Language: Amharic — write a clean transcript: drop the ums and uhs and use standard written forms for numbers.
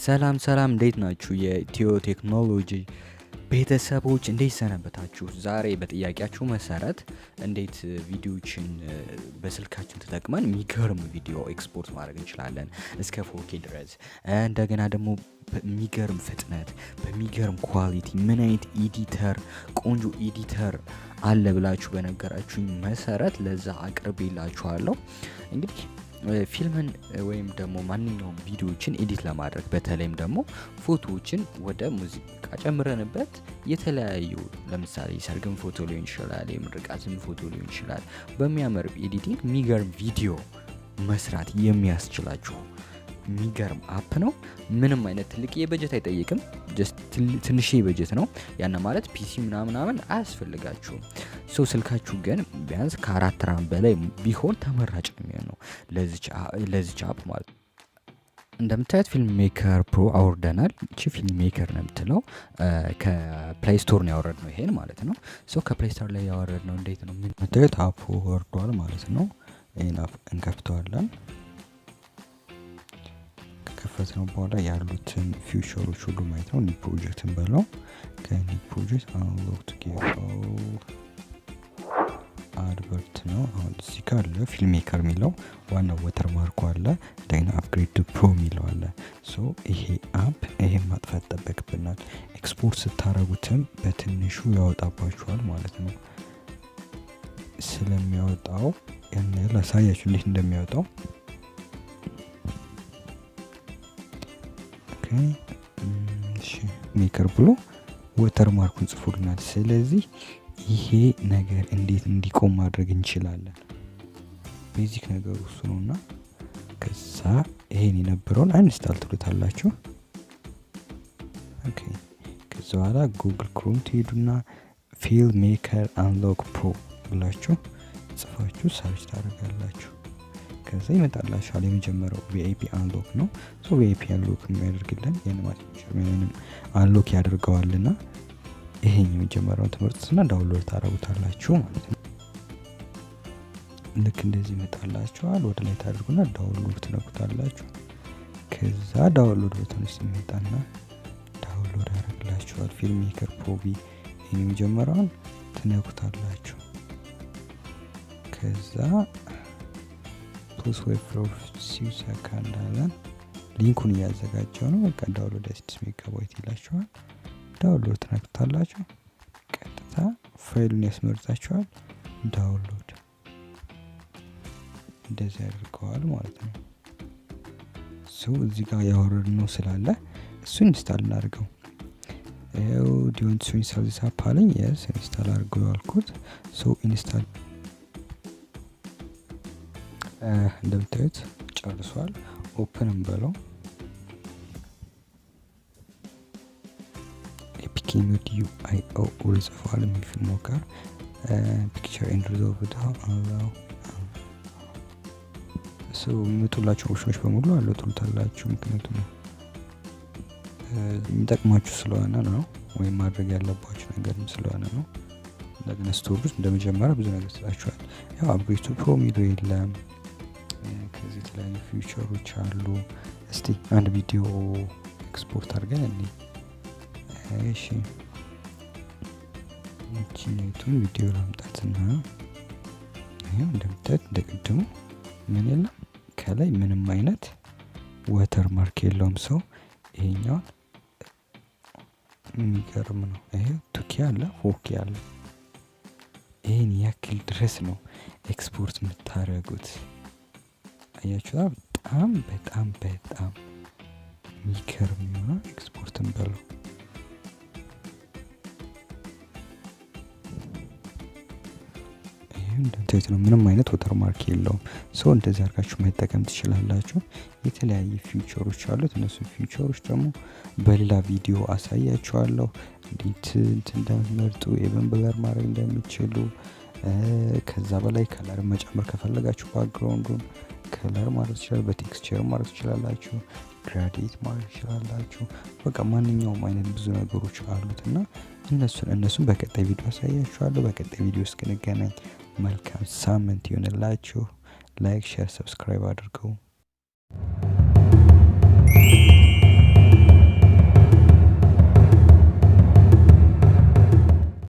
ሰላም እንዴት ናችሁ? የኢትዮ ቴክኖሎጂ ቤተሰቦች እንዴት ሰነበታችሁ? ዛሬ በጥያቄያችሁ መሰረት እንዴት ቪዲዮዎችን በስልካችን ተጠቅመን የሚገርም ቪዲዮ ኤክስፖርት ማድረግ እንችላለን እስከ 4K ድረስ እንደገና ደግሞ በሚገርም ፍጥነት በሚገርም ኳሊቲ ምን አይነት ኤዲተር ቆንጆ ኤዲተር አለ ብላችሁ በነገራችሁኝ መሰረት ለዛ አቅርቤላችኋለሁ። እንግዲህ ፊልምን ወይም ደግሞ ማንኛውም ቪዲዮዎችን ኤዲት ለማድረግ በተለይም ደግሞ ፎቶዎችን ወደ ሙዚቃ ጨምረንበት የተለያዩ ለምሳሌ ሰርግም ፎቶ ሊሆን ይችላል፣ የምርቃትም ፎቶ ሊሆን ይችላል በሚያምር ኤዲቲንግ የሚገርም ቪዲዮ መስራት የሚያስችላችሁ የሚገርም አፕ ነው። ምንም አይነት ትልቅ የበጀት አይጠይቅም። ጀስት ትንሽ የበጀት ነው። ያን ማለት ፒሲ ምናምን አያስፈልጋችሁም። ስልካችሁ ግን ቢያንስ ከ4 ራም በላይ ቢሆን ተመራጭ ነው የሚሆነው ለዚች አፕ ማለት ነው። እንደምታዩት ፊልም ሜከር ፕሮ አውርደናል። እቺ ፊልም ሜከር ነው የምትለው ከፕሌይ ስቶር ነው ያወረድነው ይሄን ማለት ነው። ከፕሌይ ስቶር ላይ ያወረድነው እንዴት ነው የምታዩት አፑ ወርዷል ማለት ነው። ይሄን አፕ እንከፍተዋለን። ከፈትነው በኋላ ያሉትን ፊውቸሮች ሁሉ ማየት ነው። ኒው ፕሮጀክትን በለው ከኒው ፕሮጀክት አንሎክ ቱጌዘር አድቨርት ነው። አሁን እዚህ ጋር አለ ፊልም ሜከር የሚለው ዋናው ወተር ማርኩ አለ። እንደገና አፕግሬድ ፕሮ የሚለው አለ። ይሄ አፕ ይሄን ማጥፋት ጠበቅብናል። ኤክስፖርት ስታረጉትም በትንሹ ያወጣባችኋል ማለት ነው። ስለሚያወጣው ያን ላሳያችሁ እንዴት እንደሚያወጣው ሜከር ብሎ ወተር ማርኩን ጽፎልናል። ስለዚህ ይሄ ነገር እንዴት እንዲቆም ማድረግ እንችላለን? ቤዚክ ነገሩ እሱ ነውና ከዛ ይሄን የነበረውን አንስታል ትሉታላችሁ። ኦኬ ከዛ በኋላ ጉግል ክሮም ትሄዱና ፊልም ሜከር አንሎክ ፕሮ ብላችሁ ጽፋችሁ ሰርች ታደርጋላችሁ። ከዛ ይመጣላችኋል። የመጀመሪያው ቪአይፒ አንሎክ ነው። ቪአይፒ አንሎክ የሚያደርግልን የአኒሜሽን አንሎክ ያደርገዋልና ይሄን የመጀመሪያው ትምህርትና ዳውንሎድ ታደርጉታላችሁ ማለት ነው። ልክ እንደዚህ ይመጣላችኋል። ወደ ላይ ታደርጉና ዳውንሎድ ትነኩታላችሁ። ከዛ ዳውንሎድ በተን ውስጥ ይመጣና ዳውንሎድ ያደርግላችኋል። ፊልም ሜከር ፕሮ ይሄን የመጀመሪያውን ትነኩታላችሁ። ከዛ ፕሉስ ዌብ ፎር 6 ሰከንድ አለን። ሊንኩን እያዘጋጀው ነው። በቃ ዳውንሎድ 6 ሜጋባይት ይላችኋል። ዳውንሎድ ትነኩታላችሁ። ቀጥታ ፋይሉን ያስመርጣችኋል። ዳውንሎድ እንደዚህ ያደርገዋል ማለት ነው። እዚህ ጋር ያወረድነው ስላለ እሱን ኢንስታል እናድርገው። ዲዮንት ሱ ኢንስታል ዚስ አፕ አለኝ። የስ ኢንስታል አድርገው ያልኩት ኢንስታል እንደምታዩት ጨርሷል። ኦፕን እንበለው። ኤፒኬሚድ ዩአይኦ ጽፏል የሚል ሞከር ፒክቸር ኤንድ ሪዞልቭ አላው የሚመጡላችሁ ኦፕሽኖች በሙሉ አለጡልታላችሁ። ምክንያቱም የሚጠቅማችሁ ስለሆነ ነው፣ ወይም ማድረግ ያለባችሁ ነገርም ስለሆነ ነው። እንደገና ስቶር ውስጥ እንደመጀመሪያ ብዙ ነገር ስላችኋል። ያው አፕግሬድ ፕሮ የሚለው የለም። ከዚህ የተለያዩ ፊውቸሮች አሉ። እስቲ አንድ ቪዲዮ ኤክስፖርት አድርገን እሺ እቺን ቪዲዮ ላምጣትና ይሄው እንደምታዩት እንደቀደሙ ምን የለም ከላይ ምንም አይነት ወተር ማርክ የለውም። ይሄኛው የሚገርም ነው። ይሄ 2K አለ 4K አለ። ይሄን ያክል ድረስ ነው ኤክስፖርት የምታደርጉት። አያችሁታ? በጣም የሚገርም የሆነ ኤክስፖርትን በለው። እንደዚህ ነው። ምንም አይነት ወተር ማርክ የለውም። እንደዚህ አድርጋችሁ መጠቀም ትችላላችሁ። የተለያየ ፊውቸሮች አሉት። እነሱ ፊውቸሮች ደግሞ በሌላ ቪዲዮ አሳያችኋለሁ። እንዴት እንደምትመርጡ ኤቨን ብለር ማድረግ እንደምትችሉ ከዛ በላይ ከለር መጨመር ከፈለጋችሁ ባክግራውንዱን ከለር ማለት ይችላል። በቴክስቸር ማለት ትችላላችሁ። ግራዲየት ማለት ትችላላችሁ። በቃ ማንኛውም አይነት ብዙ ነገሮች አሉትና እነሱን በቀጣይ ቪዲዮ አሳያችኋለሁ። በቀጣይ ቪዲዮ እስክንገናኝ መልካም ሳምንት ይሁንላችሁ። ላይክ፣ ሼር፣ ሰብስክራይብ አድርገው።